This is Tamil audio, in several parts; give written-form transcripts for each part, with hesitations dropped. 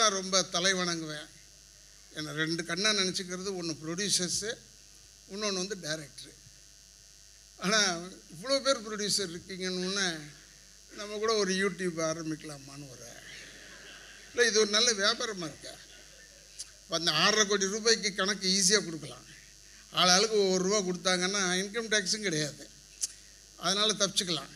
தான் ரொம்ப தலை வணங்குவேன். என்னை 2 கண்ணாக நினச்சிக்கிறது, ஒன்று ப்ரொடியூசர்ஸு, இன்னொன்று வந்து டைரக்டரு. ஆனால் இவ்வளோ பேர் ப்ரொடியூசர் இருக்கீங்கன்னு நம்ம கூட ஒரு யூடியூப் ஆரம்பிக்கலாமான்னு இல்லை, இது ஒரு நல்ல வியாபாரமாக இருக்கா? இப்போ அந்த 6.5 கோடி ரூபாய்க்கு கணக்கு ஈஸியாக கொடுக்கலாம். ஆளுக்கு ஒவ்வொரு ரூபா கொடுத்தாங்கன்னா இன்கம் டேக்ஸும் கிடையாது, அதனால் தப்பிச்சுக்கலாம்.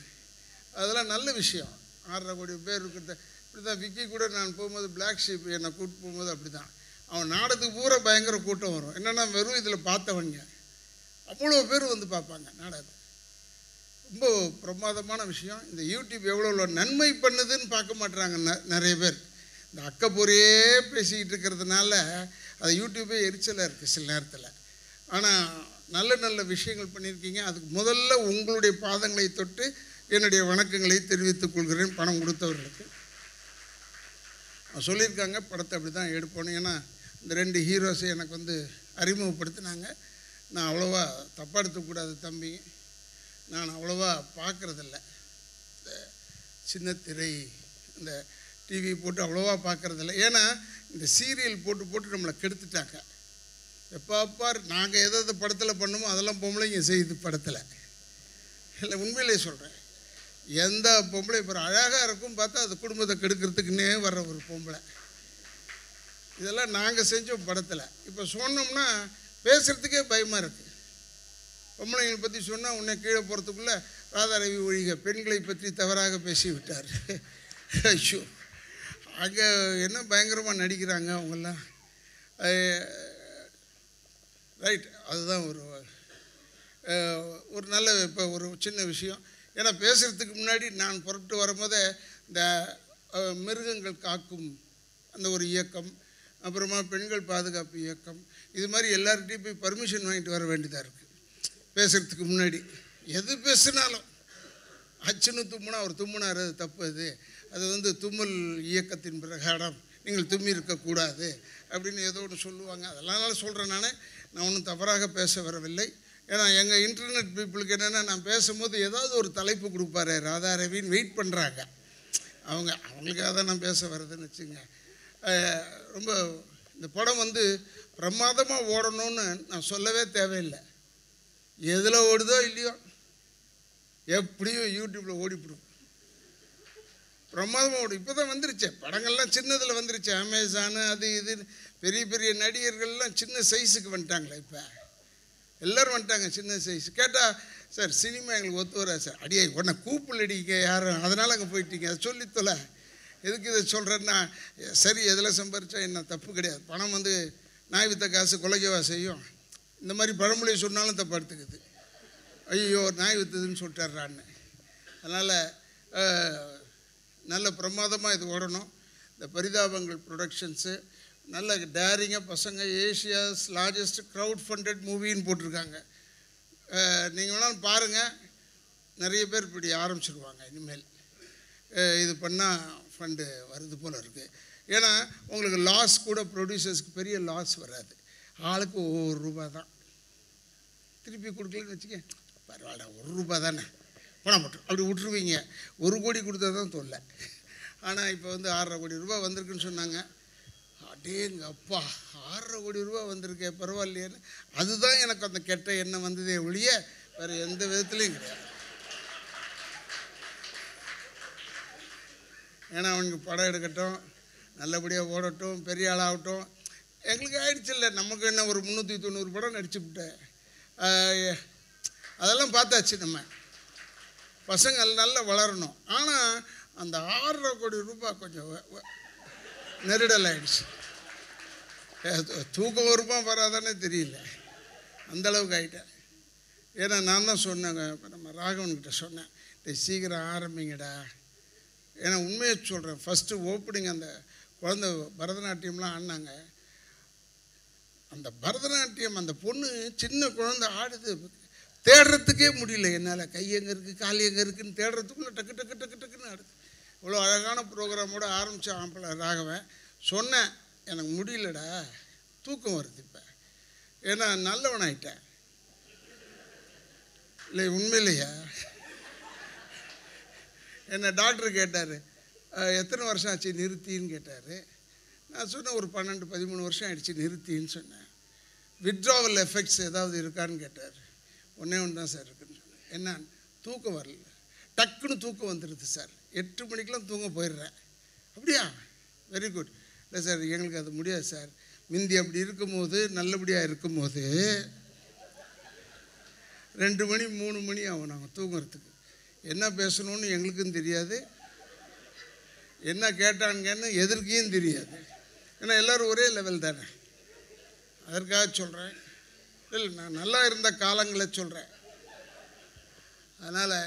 அதெல்லாம் நல்ல விஷயம். 6.5 கோடி பேர் இருக்கிறத இப்படி தான். விக்கி கூட நான் போகும்போது பிளாக் ஷீப் என்னை கூப்பிட்டு போகும்போது அப்படி தான். அவன் நாடகத்துக்கு பூரா பயங்கர கூட்டம் வரும். என்னென்னா வெறும் இதில் பார்த்தவங்க அவ்வளோ பேர் வந்து பார்ப்பாங்க நாடகத்தை. ரொம்ப பிரமாதமான விஷயம். இந்த யூடியூப் எவ்வளோ நன்மை பண்ணுதுன்னு பார்க்க மாட்டுறாங்க நிறைய பேர். இந்த அக்கப்பூரையே பேசிக்கிட்டு இருக்கிறதுனால அது யூடியூப்பே எரிச்சலாக இருக்குது சில நேரத்தில். ஆனால் நல்ல நல்ல விஷயங்கள் பண்ணியிருக்கீங்க. அதுக்கு முதல்ல உங்களுடைய பாதங்களை தொட்டு என்னுடைய வணக்கங்களை தெரிவித்துக் கொள்கிறேன் பணம் கொடுத்தவர்களுக்கு. சொல்லியிருக்காங்க படத்தை அப்படி தான் எடுப்போன்னு. ஏன்னா இந்த 2 ஹீரோஸை எனக்கு வந்து அறிமுகப்படுத்தினாங்க. நான் அவ்வளோவா தப்பாக எடுத்துக்கூடாது தம்பி, நான் அவ்வளோவா பார்க்குறதில்ல. இந்த சின்ன திரை இந்த டிவி போட்டு அவ்வளோவா பார்க்குறதில்ல. ஏன்னா இந்த சீரியல் போட்டு போட்டு நம்மளை கெடுத்துட்டாங்க. எப்போ நாங்கள் எதாவது படத்தில் பண்ணுமோ அதெல்லாம் பொம்பளைங்க செய்யுது படத்தில். இல்லை, உண்மையிலே சொல்கிறேன். எந்த பொம்பளை இப்போ அழகாக இருக்கும் பார்த்தா அது குடும்பத்தை கெடுக்கிறதுக்குன்னே வர்ற ஒரு பொம்பளை. இதெல்லாம் நாங்கள் செஞ்சோம் படத்தில். இப்போ சொன்னோம்னா பேசுகிறதுக்கே பயமாக இருக்குது. பொம்பளைங்களை பற்றி சொன்னால் உன்னை கீழே போகிறதுக்குள்ளே ராதாரவி ஒழிக பெண்களை பற்றி தவறாக பேசிவிட்டார். ஐயோ, அங்கே என்ன பயங்கரமாக நடிக்கிறாங்க அவங்கெல்லாம். ரைட், அதுதான் ஒரு நல்ல இப்போ ஒரு சின்ன விஷயம். ஏன்னா பேசுகிறதுக்கு முன்னாடி நான் புறப்பட்டு வரும்போதே இந்த மிருகங்கள் காக்கும் அந்த ஒரு இயக்கம், அப்புறமா பெண்கள் பாதுகாப்பு இயக்கம், இது மாதிரி எல்லார்கிட்டையும் போய் பர்மிஷன் வாங்கிட்டு வர வேண்டியதாக இருக்குது பேசுகிறதுக்கு முன்னாடி. எது பேசுனாலும் அச்சுன்னு தும்முனா அவர் தும்முனார், அது தப்பு. அது வந்து தும்மல் இயக்கத்தின் பிரகாரம் நீங்கள் தும்மி இருக்கக்கூடாது அப்படின்னு ஏதோ ஒன்று சொல்லுவாங்க. அதெல்லாம் சொல்கிறேன். நான் ஒன்றும் தவறாக பேச வரவில்லை. ஏன்னா எங்கள் இன்டர்நெட் பீப்புளுக்கு என்னென்னா நான் பேசும்போது ஏதாவது ஒரு தலைப்பு கொடுப்பாரு ராதாரவின்னு வெயிட் பண்ணுறாங்க. அவங்களுக்காக தான் நான் பேச வர்றதுன்னு வச்சுங்க. ரொம்ப இந்த படம் வந்து பிரமாதமாக ஓடணும்னு நான் சொல்லவே தேவையில்லை. எதில் ஓடுதோ இல்லையோ எப்படியும் யூடியூப்பில் ஓடிப்பிடும். பிரமாதமாக ஓடும். இப்போ தான் வந்துருச்சு படங்கள்லாம், சின்னதில் வந்துருச்சு. அமேசானு அது இது பெரிய பெரிய நடிகர்கள்லாம் சின்ன சைஸுக்கு வந்துட்டாங்களே. இப்போ எல்லோரும் வந்துட்டாங்க சின்ன சைஸ். கேட்டால் சார் சினிமா எங்களுக்கு ஒத்து வரா சார். அடியே உடனே கூப்பிள் அடிக்க யாரும், அதனால் அங்கே போயிட்டீங்க. அதை சொல்லித்தொல. எதுக்கு இதை சொல்கிறேன்னா, சரி எதில் சம்பாரித்தா என்ன தப்பு கிடையாது. பணம் வந்து நாய் வித்த காசு கொலைக்கவா செய்யும். இந்த மாதிரி பழமொழியை சொன்னாலும் தப்பு எடுத்துக்குது. ஐயோ நாய் வித்ததுன்னு சொல்லிட்டாரான்னு. அதனால் நல்ல பிரமாதமாக இது ஓடணும். இந்த பரிதாபங்கள் ப்ரொடக்ஷன்ஸு நல்ல டேரிங்காக பசங்க ஏஷியாஸ் லார்ஜஸ்ட் க்ரௌட் ஃபண்டட் மூவின்னு போட்டிருக்காங்க. நீங்கள் வேணாலும் பாருங்கள், நிறைய பேர் இப்படி ஆரம்பிச்சிருவாங்க. இனிமேல் இது பண்ணால் ஃபண்டு வருது போல் இருக்குது. ஏன்னா உங்களுக்கு லாஸ் கூட ப்ரொடியூசர்ஸ்க்கு பெரிய லாஸ் வராது. ஆளுக்கு ₹1 தான். திருப்பி கொடுக்கலன்னு வச்சுக்க, பரவாயில்ல ₹1 தானே பணம் மட்டும் அப்படி விட்டுருவீங்க. 1 கோடி கொடுத்தா தான் தொல்லை. ஆனால் இப்போ வந்து 6.5 கோடி ரூபா வந்திருக்குன்னு சொன்னாங்க. அடேங்க அப்பா, 6.5 கோடி ரூபா வந்திருக்கே பரவாயில்லையேன்னு அதுதான் எனக்கு அந்த கெட்ட எண்ணம் வந்ததே ஒழிய வேறு எந்த விதத்துலையும் கிடையாது. ஏன்னா அவனுக்கு படம் எடுக்கட்டும், நல்லபடியாக ஓடட்டும், பெரிய ஆளாகட்டும். எங்களுக்கு ஆயிடுச்சு இல்லை, நமக்கு என்ன ஒரு 390 படம் நடிச்சுவிட்டேன். அதெல்லாம் பார்த்தாச்சு. நம்ம பசங்க நல்லா வளரணும். ஆனால் அந்த 6.5 கோடி ரூபா கொஞ்சம் நெருடல் ஆகிடுச்சு. தூக்கம் வருமா வராதானே தெரியல, அந்தளவுக்கு ஆகிட்டேன். ஏன்னா நான் தான் சொன்னேங்க, நம்ம ராகவன்கிட்ட சொன்னேன், சீக்கிரம் ஆரம்பிங்கடா. ஏன்னா உண்மையை சொல்கிறேன், ஃபஸ்ட்டு ஓப்பனிங் அந்த குழந்தை பரதநாட்டியம்லாம் ஆடினாங்க. அந்த பரதநாட்டியம் அந்த பொண்ணு சின்ன குழந்தை ஆடுது, தேடுறதுக்கே முடியல என்னால். கை எங்கே இருக்குது கால் எங்கே இருக்குதுன்னு தேடுறதுக்குள்ளே டக்கு டக்கு டக்கு டக்குன்னு ஆடுது. இவ்வளோ அழகான ப்ரோக்ராமோடு ஆரம்பித்தான் ஆம்பளை ராகவன். சொன்னேன், எனக்கு முடியலடா, தூக்கம் வருது இப்போ. ஏன்னா நல்லவனாயிட்டேன் இல்லை, உண்மையிலையா. என்ன டாக்டர் கேட்டார், எத்தனை வருஷம் ஆச்சு நிறுத்தின்னு கேட்டார். நான் சொன்னேன் ஒரு 12-13 வருஷம் ஆயிடுச்சு நிறுத்தின்னு சொன்னேன். வித்ட்ராவல் எஃபெக்ட்ஸ் ஏதாவது இருக்கான்னு கேட்டார். ஒன்றே ஒன்று தான் சார் இருக்குன்னு சொன்னேன். என்ன? தூக்கம் வரல, டக்குன்னு தூக்கம் வந்துடுது சார். 8 மணிக்கெலாம் தூங்க போயிடுறேன். அப்படியா? Very good. இல்லை சார் எங்களுக்கு அது முடியாது சார். முந்தி அப்படி இருக்கும்போது நல்லபடியாக இருக்கும்போது 2 மணி 3 மணி ஆகும் நாங்கள் தூங்குறதுக்கு. என்ன பேசணும்னு எங்களுக்கும் தெரியாது, என்ன கேட்டாங்கன்னு எதற்கையும் தெரியாது. ஏன்னா எல்லோரும் ஒரே லெவல் தானே. அதற்காக சொல்கிறேன். இல்லை, நான் நல்லா இருந்த காலங்களை சொல்கிறேன். அதனால்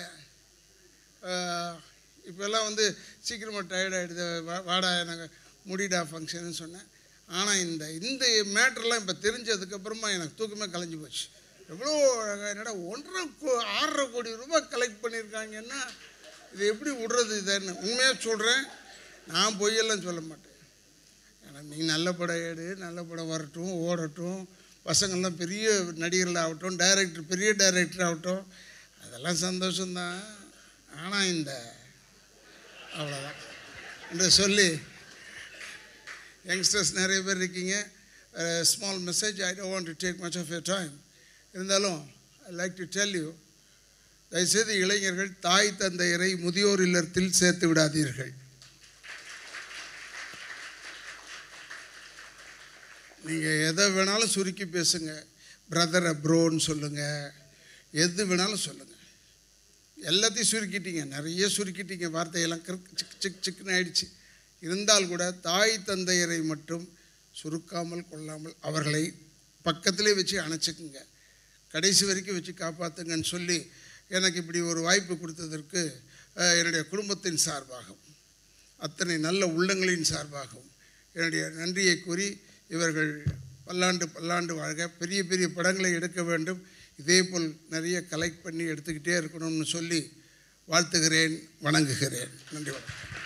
இப்போல்லாம் வந்து சீக்கிரமாக டயர்டாகிடுது, வாடா நாங்கள் முடிடா ஃபங்க்ஷன்னு சொன்னேன். ஆனால் இந்த இந்த மேட்டர்லாம் இப்போ தெரிஞ்சதுக்கப்புறமா எனக்கு தூக்கமே கலைஞ்சி போச்சு. எவ்வளோ அழகாக என்னடா 1.5 கோடி ரூபாய் கலெக்ட் பண்ணியிருக்காங்கன்னா இது எப்படி விடுறது இதுன்னு உண்மையாக சொல்கிறேன். நான் பொய்யெல்லாம் சொல்ல மாட்டேன். ஏன்னா நீ நல்ல படம் எடு, நல்ல படம் வரட்டும், ஓடட்டும், பசங்கள்லாம் பெரிய நடிகர்கள் ஆகட்டும், டைரக்டர் பெரிய டைரக்டர் ஆகட்டும், அதெல்லாம் சந்தோஷம்தான். ஆனால் இந்த அவ்வளோதான் என்று சொல்லி யங்ஸ்டர்ஸ் நிறைய பேர் இருக்கீங்க. Small message, I don't want to take much of your time. இருந்தாலும் I like to tell you, தயவுசெய்து இளைஞர்கள் தாய் தந்தையரை முதியோர் இல்லத்தில் சேர்த்து விடாதீர்கள். நீங்கள் எதை வேணாலும் சுருக்கி பேசுங்க, பிரதரை ப்ரோன்னு சொல்லுங்கள், எது வேணாலும் சொல்லுங்கள். எல்லாத்தையும் சுருக்கிட்டீங்க, நிறைய சுருக்கிட்டீங்க, வார்த்தையெல்லாம் சிக்குன்னு ஆயிடுச்சு. இருந்தால் கூட தாய் தந்தையரை மட்டும் சுருக்காமல் கொள்ளாமல் அவர்களை பக்கத்திலே வச்சு அணைச்சிக்குங்க, கடைசி வரைக்கும் வச்சு காப்பாற்றுங்கன்னு சொல்லி எனக்கு இப்படி ஒரு வாய்ப்பு கொடுத்ததற்கு என்னுடைய குடும்பத்தின் சார்பாகவும் அத்தனை நல்ல உள்ளங்களின் சார்பாகவும் என்னுடைய நன்றியை கூறி, இவர்கள் பல்லாண்டு வாழ்க, பெரிய பெரிய படங்களை எடுக்க வேண்டும், இதேபோல் நிறைய கலெக்ட் பண்ணி எடுத்துக்கிட்டே இருக்கணும்னு சொல்லி வாழ்த்துகிறேன், வணங்குகிறேன். நன்றி, வணக்கம்.